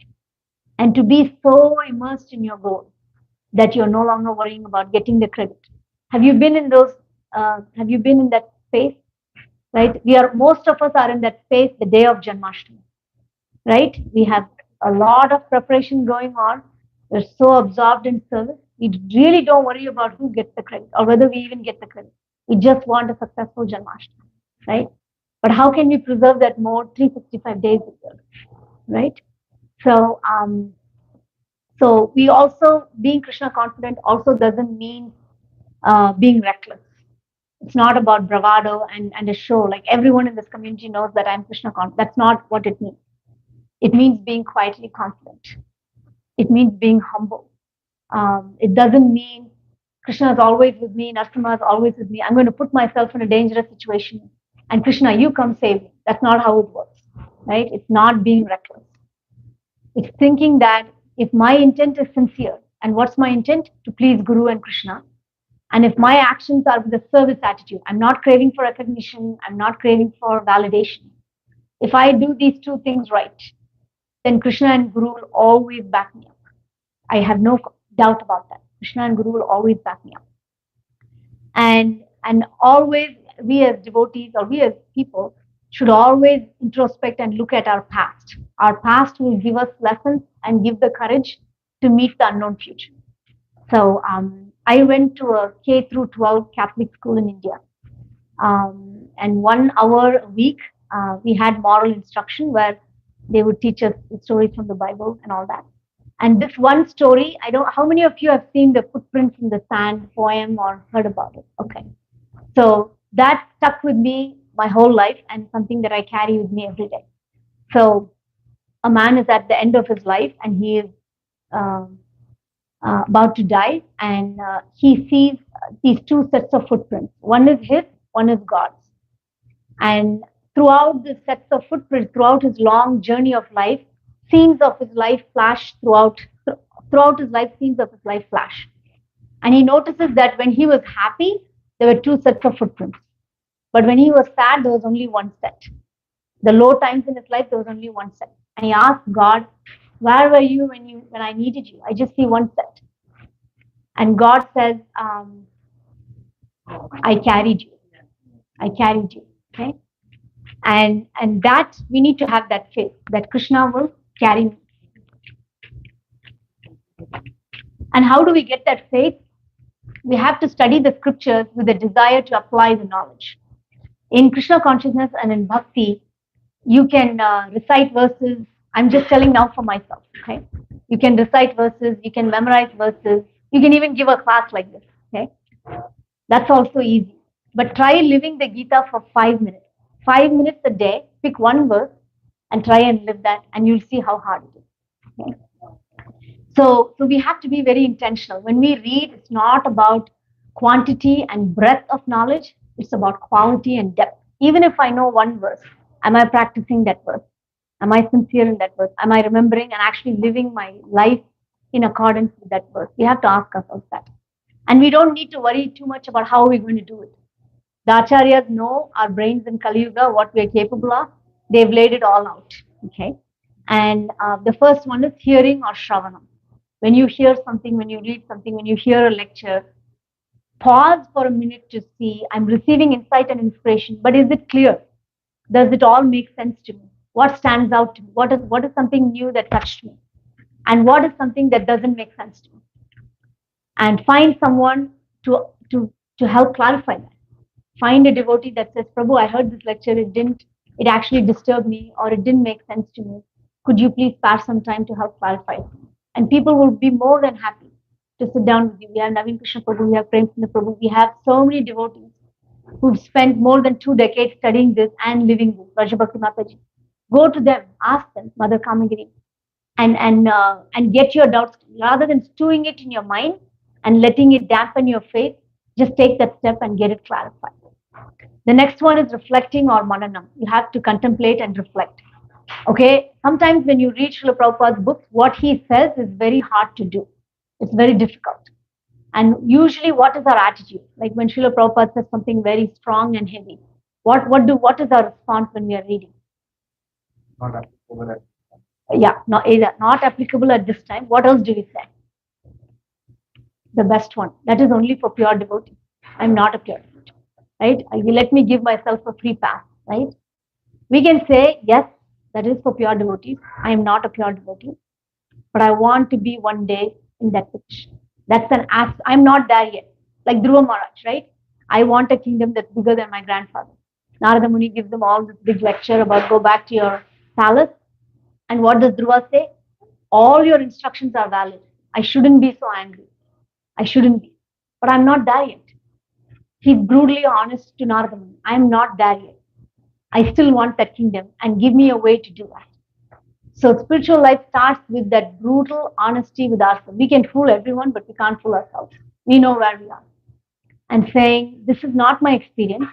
And to be so immersed in your goal that you're no longer worrying about getting the credit. Have you been in those? Have you been in that space? Right? Most of us are in that space the day of Janmashtami. Right? We have a lot of preparation going on. We're so absorbed in service. We really don't worry about who gets the credit or whether we even get the credit. We just want a successful Janmashtami. Right? But how can we preserve that mode 365 days a year? Right? So, so we also, being Krishna confident also doesn't mean being reckless. It's not about bravado and a show. Like everyone in this community knows that I'm Krishna confident. That's not what it means. It means being quietly confident. It means being humble. It doesn't mean Krishna is always with me, Narasimha is always with me. I'm going to put myself in a dangerous situation and Krishna, you come save me. That's not how it works, right? It's not being reckless. It's thinking that if my intent is sincere, and what's my intent? To please Guru and Krishna. And if my actions are with a service attitude, I'm not craving for recognition, I'm not craving for validation. If I do these two things right, then Krishna and Guru will always back me up. I have no doubt about that. Krishna and Guru will always back me up. And always, we as devotees or we as people should always introspect and look at our past. Our past will give us lessons and give the courage to meet the unknown future. So I went to a K through 12 Catholic school in India. And 1 hour a week, we had moral instruction where they would teach us stories from the Bible and all that. And this one story, how many of you have seen the Footprints in the Sand poem or heard about it? Okay. So that stuck with me my whole life and something that I carry with me every day. So a man is at the end of his life and he is about to die, and he sees these two sets of footprints. One is his, one is God's. And throughout the sets of footprints, throughout his long journey of life, scenes of his life flash throughout his life, scenes of his life flash. And he notices that when he was happy, there were two sets of footprints. But when he was sad, there was only one set. The low times in his life, there was only one set. And he asked God, where were you when I needed you? I just see one set. And God says, I carried you. I carried you. Okay? And that we need to have that faith that Krishna will carry me. And how do we get that faith? We have to study the scriptures with a desire to apply the knowledge. In Krishna consciousness and in bhakti, you can recite verses. I'm just telling now for myself. Okay, you can recite verses, you can memorize verses, you can even give a class like this. Okay, that's also easy. But try living the Gita for 5 minutes. 5 minutes a day. Pick one verse and try and live that, and you'll see how hard it is. Okay? So we have to be very intentional. When we read, it's not about quantity and breadth of knowledge, it's about quality and depth. Even if I know one verse, am I practicing that verse? Am I sincere in that verse? Am I remembering and actually living my life in accordance with that verse? We have to ask ourselves that. And we don't need to worry too much about how we're going to do it. The acharyas know our brains in Kali Yuga, what we are capable of. They've laid it all out. Okay. And the first one is hearing or shravanam. When you hear something, when you read something, when you hear a lecture, pause for a minute to see, I'm receiving insight and inspiration, but is it clear? Does it all make sense to me? What stands out to me? What is something new that touched me? And what is something that doesn't make sense to me? And find someone to help clarify that. Find a devotee that says, Prabhu, I heard this lecture, it actually disturbed me, or it didn't make sense to me. Could you please spare some time to help clarify it? And people will be more than happy to sit down with you. We have Naveen Krishna Prabhu, we have Prem Sundar Prabhu, we have so many devotees who've spent more than 2 decades studying this and living this. Rajabhakti Mataji. Go to them, ask them, Mother Kamagiri, and get your doubts. Rather than stewing it in your mind and letting it dampen your faith, just take that step and get it clarified. The next one is reflecting or mananam. You have to contemplate and reflect. Okay, sometimes when you read Srila Prabhupada's books, what he says is very hard to do. It's very difficult. And usually, what is our attitude? Like when Srila Prabhupada says something very strong and heavy, what is our response when we are reading? Not applicable at Yeah, not applicable at this time. What else do we say? The best one. That is only for pure devotees. I'm not a pure devotee, right? Let me give myself a free pass, right? We can say, yes, that is for pure devotees. I am not a pure devotee, but I want to be one day in that position. That's an ask. I'm not there yet. Like Dhruva Maharaj, right? I want a kingdom that's bigger than my grandfather. Narada Muni gives them all this big lecture about go back to your palace. And what does Dhruva say? All your instructions are valid. I shouldn't be so angry. I shouldn't be. But I'm not there yet. He's brutally honest to Narada Muni. I'm not there yet. I still want that kingdom and give me a way to do that. So spiritual life starts with that brutal honesty with ourselves. We can fool everyone, but we can't fool ourselves. We know where we are. And saying, this is not my experience.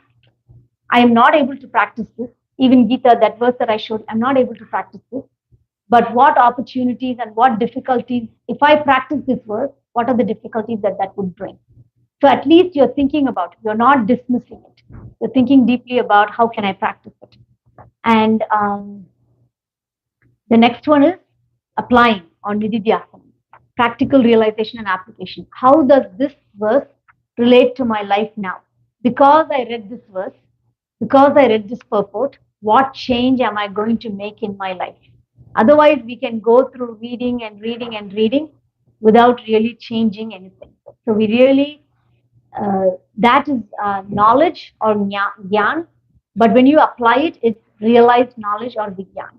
I am not able to practice this. Even Gita, that verse that I showed, I'm not able to practice this. But what opportunities and what difficulties, if I practice this verse, what are the difficulties that would bring? So at least you're thinking about it. You're not dismissing it. You're thinking deeply about how can I practice it. And the next one is applying or nididhyasana, practical realization and application. How does this verse relate to my life now? Because I read this verse, because I read this purport, what change am I going to make in my life? Otherwise, we can go through reading and reading and reading without really changing anything. So we really, that is knowledge or gyan, but when you apply it, it's realized knowledge or vigyan.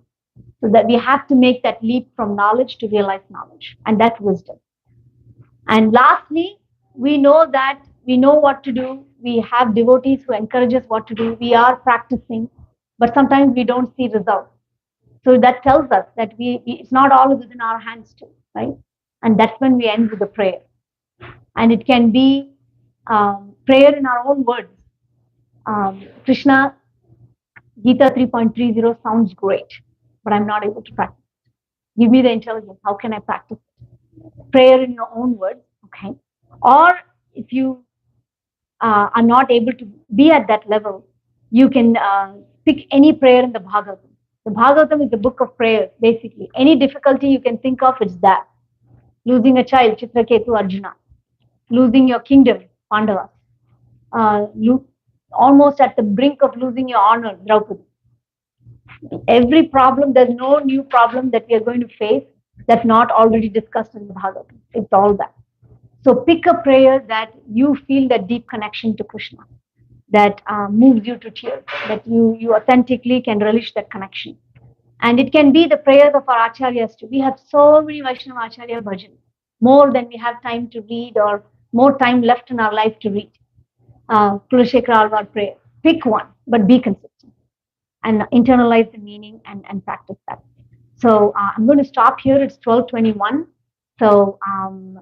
So that we have to make that leap from knowledge to realized knowledge, and that's wisdom. And lastly, we know what to do. We have devotees who encourage us what to do. We are practicing, but sometimes we don't see results. So that tells us that it's not all within our hands too, right? And that's when we end with the prayer. And it can be prayer in our own words. Krishna, Gita 3.30 sounds great, but I'm not able to practice it. Give me the intelligence. How can I practice it? Prayer in your own words, okay? Or if you are not able to be at that level, you can pick any prayer in the Bhagavatam. The Bhagavatam is the book of prayers, basically. Any difficulty you can think of, it's there. Losing a child, Chitraketu Arjuna. Losing your kingdom, Pandavas. almost at the brink of losing your honor, Draupadi. Every problem, there's no new problem that we are going to face that's not already discussed in the Bhagavatam. It's all that. So pick a prayer that you feel that deep connection to Krishna, that moves you to tears, that you authentically can relish that connection. And it can be the prayers of our acharyas too. We have so many Vaishnava acharya bhajans, more than we have time to read or more time left in our life to read. Kulashekara Alvar prayer. Pick one, but be consistent and internalize the meaning and practice that. So I'm going to stop here. It's 12:21. So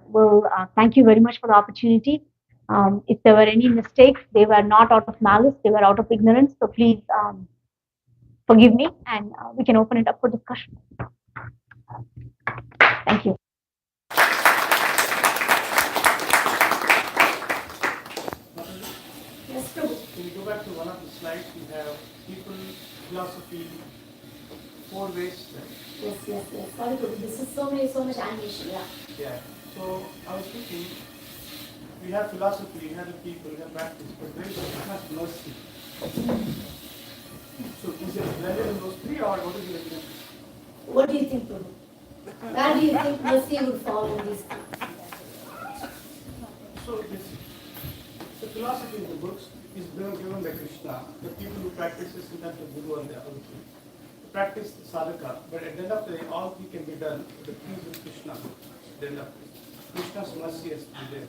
we'll thank you very much for the opportunity. If there were any mistakes, they were not out of malice, they were out of ignorance. So please forgive me, and we can open it up for discussion. Thank you. Yes, Prabhu. Can you go back to one of the slides? You have people, philosophy, 4 ways. Yes. Sorry, Prabhu. This is so much animation. Yeah. So I was thinking, we have philosophy, we have the people, we have practice, but there is Krishna's mercy. So is it blended in those 3, or what is the evidence? What do you think, Prabhu? Where do you think mercy would fall in these things? So the philosophy in the books is given by Krishna. The people who practice is in the Guru and the other two. Practice the sadhaka, but at the end of the day, all 3 can be done with the peace of Krishna. Then Krishna's mercy has to be there.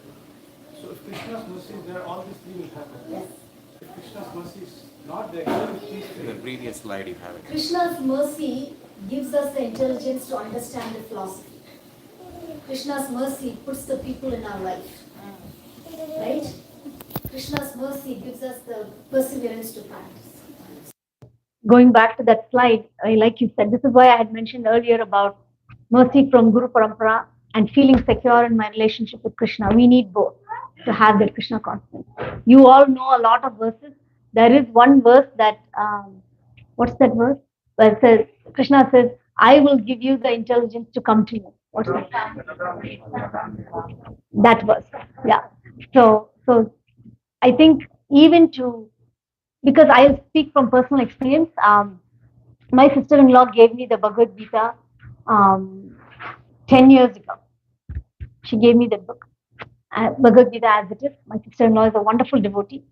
So if Krishna's mercy is there, all these 3 will happen. Yes. If Krishna's mercy is not there, even if peace In the previous slide you have it. Krishna's mercy gives us the intelligence to understand the philosophy. Krishna's mercy puts the people in our life. Right? Krishna's mercy gives us the perseverance to practice. Going back to that slide, like you said, this is why I had mentioned earlier about mercy from Guru Parampara and feeling secure in my relationship with Krishna. We need both to have that Krishna consciousness. You all know a lot of verses. There is one verse that, what's that verse? Where it says, Krishna says, I will give you the intelligence to come to you. What's that? That verse. Yeah. So I think even to, because I'll speak from personal experience, my sister-in-law gave me the Bhagavad Gita 10 years ago. She gave me that book, Bhagavad Gita as it is. My sister-in-law is a wonderful devotee.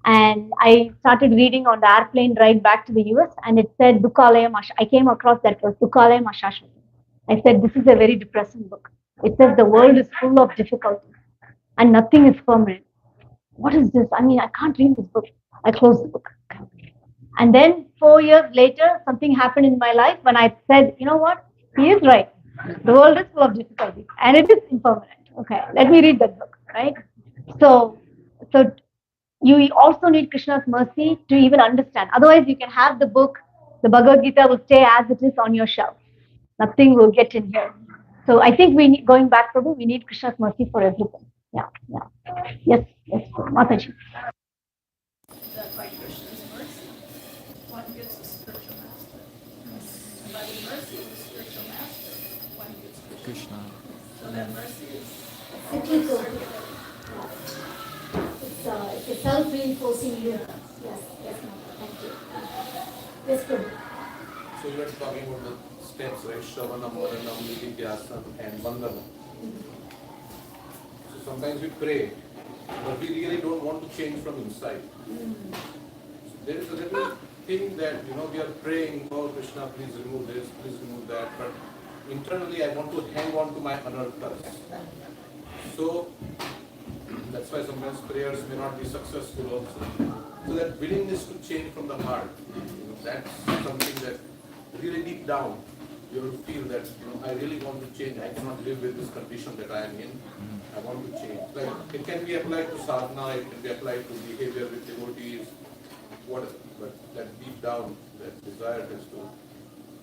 And I started reading on the airplane ride back to the US, and it said, Dukkalayam Asha. I came across that verse, Dukkalayam Ashashvati. I said, this is a very depressing book. It says the world is full of difficulties and nothing is permanent. What is this? I mean, I can't read this book. I closed the book. And then 4 years later, something happened in my life when I said, you know what? He is right. The world is full of difficulties and it is impermanent. Okay, let me read that book, right? So you also need Krishna's mercy to even understand. Otherwise, you can have the book, the Bhagavad Gita will stay as it is on your shelf. Nothing will get in here. So I think we need, going back, Prabhu, we need Krishna's mercy for everything. Yeah. Yes, Mataji. That by Krishna's mercy, one gets a spiritual master. And by the mercy of the spiritual master, one gets Krishna. So that mercy is Cyclical. It's a self-reinforcing universe. Yes, Mata. Thank you. Yes, Prabhu. So you were talking about the steps, right? Shravanam, Varanam, Nididhyasam and Vandanam. So sometimes we pray, but we really don't want to change from inside. So there is a little thing that, we are praying, oh Krishna, please remove this, please remove that, but internally I want to hang on to my anarthas. So that's why sometimes prayers may not be successful also. So that willingness to change from the heart, that's something that really deep down you will feel that, I really want to change. I cannot live with this condition that I am in. I want to change. Like, it can be applied to sadhana, it can be applied to behavior with devotees, whatever. But that deep down, that desire has to,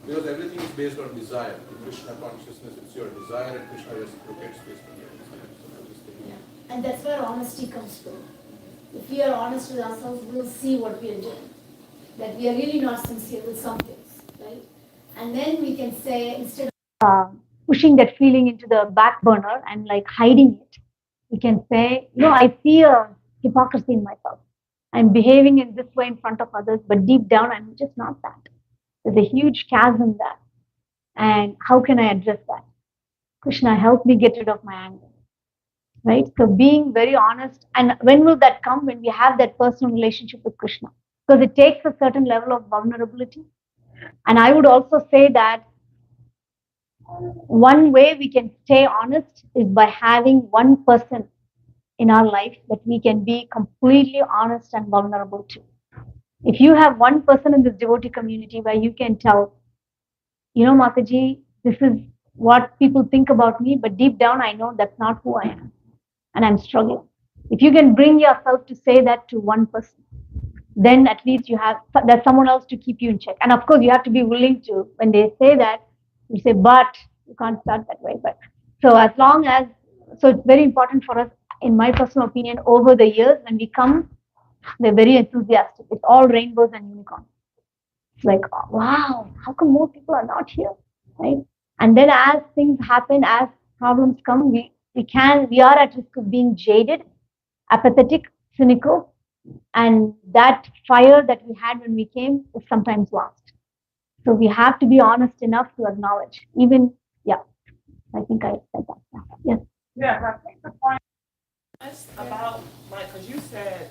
because everything is based on desire. In Krishna consciousness, it's your desire, and Krishna reciprocates based on your desire. So I'm just thinking. And that's where honesty comes from. If we are honest with ourselves, we'll see what we are doing. That we are really not sincere with some things, right? And then we can say, instead of pushing that feeling into the back burner and like hiding it, we can say, I see a hypocrisy in myself. I'm behaving in this way in front of others, but deep down, I'm just not that. There's a huge chasm there. And how can I address that? Krishna, help me get rid of my anger. Right? So being very honest. And when will that come? When we have that personal relationship with Krishna. Because it takes a certain level of vulnerability. And I would also say that one way we can stay honest is by having one person in our life that we can be completely honest and vulnerable to. If you have one person in this devotee community where you can tell, Mataji, this is what people think about me, but deep down I know that's not who I am and I'm struggling. If you can bring yourself to say that to one person, then at least there's someone else to keep you in check. And of course, you have to be willing to, when they say that, you say, but you can't start that way. But so it's very important for us, in my personal opinion, over the years, when we come, we're very enthusiastic. It's all rainbows and unicorns. It's like, oh, wow, how come more people are not here, right? And then as things happen, as problems come, we are at risk of being jaded, apathetic, cynical, and that fire that we had when we came is sometimes lost. So we have to be honest enough to acknowledge, I think I said that. Yes. Yeah, I think the point is about, like, because you said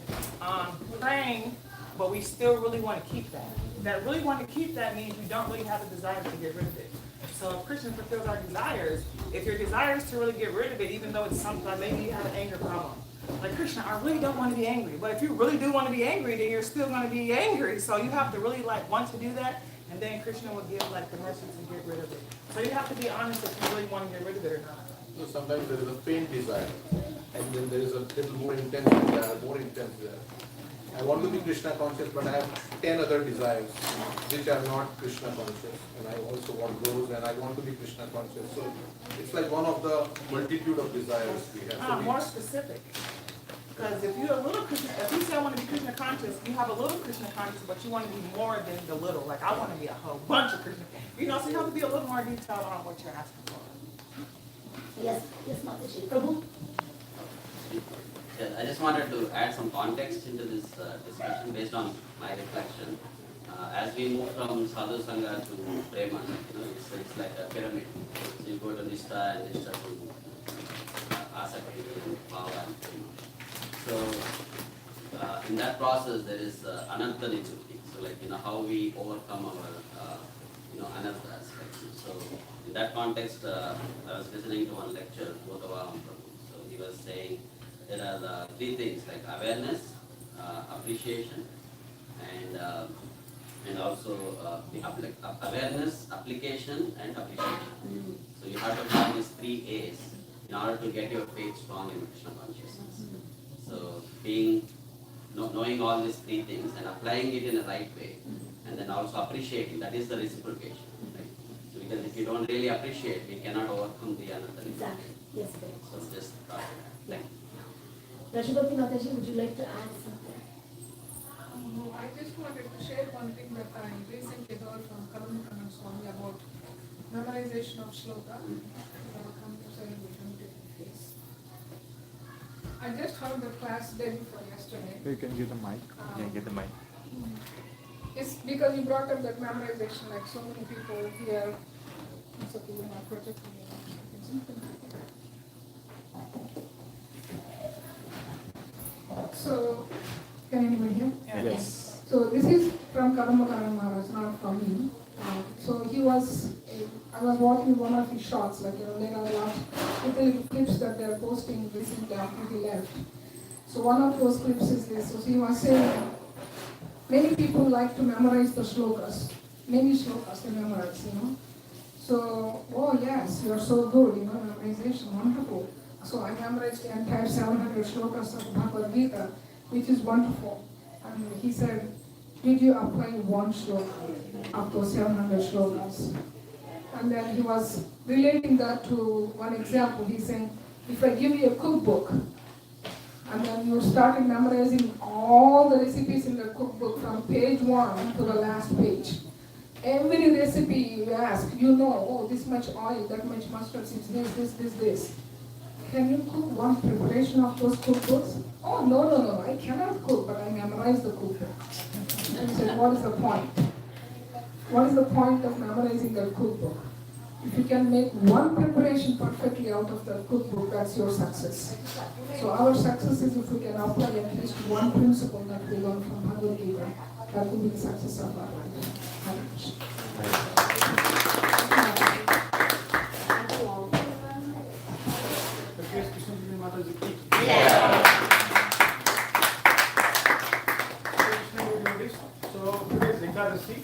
praying, but we still really want to keep that. That really want to keep that means you don't really have a desire to get rid of it. So if Krishna fulfills our desires, if your desire is to really get rid of it, even though it's something, maybe you have an anger problem. Like, Krishna, I really don't want to be angry. But if you really do want to be angry, then you're still going to be angry. So you have to really want to do that, and then Krishna will give the mercy to get rid of it. So you have to be honest if you really want to get rid of it or not. So sometimes there is a faint desire, and then there is a little more intense desire, I want to be Krishna conscious, but I have 10 other desires which are not Krishna conscious, and I also want those, and I want to be Krishna conscious. So it's like one of the multitude of desires we have. So More specific. Because if you say I want to be Krishna conscious, you have a little Krishna conscious, but you want to be more than the little. Like, I want to be a whole bunch of Krishna. So you have to be a little more detailed on what you're asking for. Yes, Mataji. Prabhu? I just wanted to add some context into this discussion based on my reflection. As we move from Sadhu Sangha to Prema, it's like a pyramid. So you go to Nishtha and Nishtha to Asakti and Bhava and Prema. So in that process there is Ananta Nichuti. So how we overcome our Ananta aspects. So in that context, I was listening to one lecture, Bodhava Prabhu. So he was saying there are the three things like awareness, appreciation, and also awareness, application, and appreciation. So you have to have these 3 A's in order to get your faith strong in Krishna consciousness. So knowing all these 3 things and applying it in the right way, and then also appreciating, that is the reciprocation. Right? So because if you don't really appreciate, we cannot overcome the another. Exactly. Yes, very. So just thank you. Rajabhakti Mataji, would you like to add something? I just wanted to share one thing that I recently heard from Karamukana Swami about memorization of shloka. I just heard the class day before yesterday. You can give the mic. Get the mic. It's because you brought up that memorization, like so many people here. It's okay, you're not projecting it. So, can anyone hear? Yes. So this is from Kadambakaran Maharaj, not from me. So I was watching one of his shots, there are a lot of little clips that they are posting recently after he left. So one of those clips is this. So he was saying, many people like to memorize the shlokas. Many shlokas they memorize, So, oh yes, you're so good, memorization, wonderful. So I memorized the entire 700 shlokas of Bhagavad Gita, which is wonderful. And he said, did you apply one shloka of those 700 shlokas? And then he was relating that to one example. He's saying, if I give you a cookbook, and then you started memorizing all the recipes in the cookbook from page 1 to the last page. Every recipe you ask, oh, this much oil, that much mustard seeds, this. can you cook one preparation of those cookbooks? Oh, no, I cannot cook, but I memorize the cookbook. And so what is the point? What is the point of memorizing the cookbook? If you can make one preparation perfectly out of the cookbook, that's your success. So our success is if we can apply at least one principle that we learn from Bhagavad Gita, that will be the success of our life. Hare Krishna. The case Krishna Jivani mataji ki. So today's Ekadasi.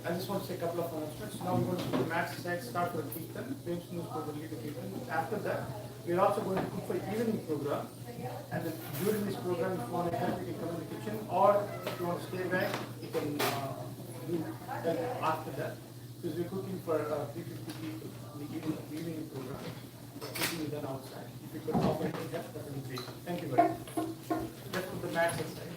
I just want to say a couple of announcements. Now we're going to put the mats aside, start with Kirtan. James is going to lead the Kirtan. After that, we're also going to cook for evening program. And then during this program, if you want to help, you can come in the kitchen. Or if you want to stay back, you can do that after that. Because we're cooking for 350 people in the evening program. Cooking is done outside. If you could offer it, that would be great. Thank you very much. Let's put the mats aside.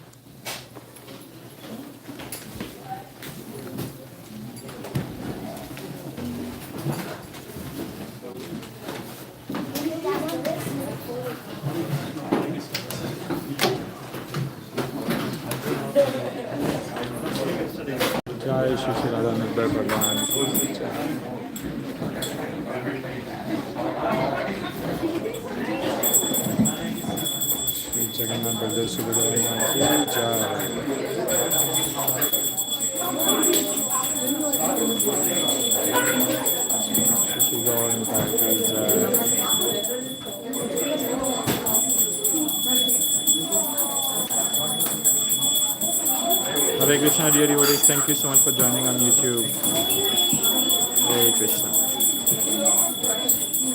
जय श्री श्री राधा निब्बर भगवान की जय। श्री जगन्नाथ बलदेव सुभद्रा की जय। श्री गौर निताई की जय। Hare Krishna, dear devotees. Thank you so much for joining on YouTube. Hare Krishna.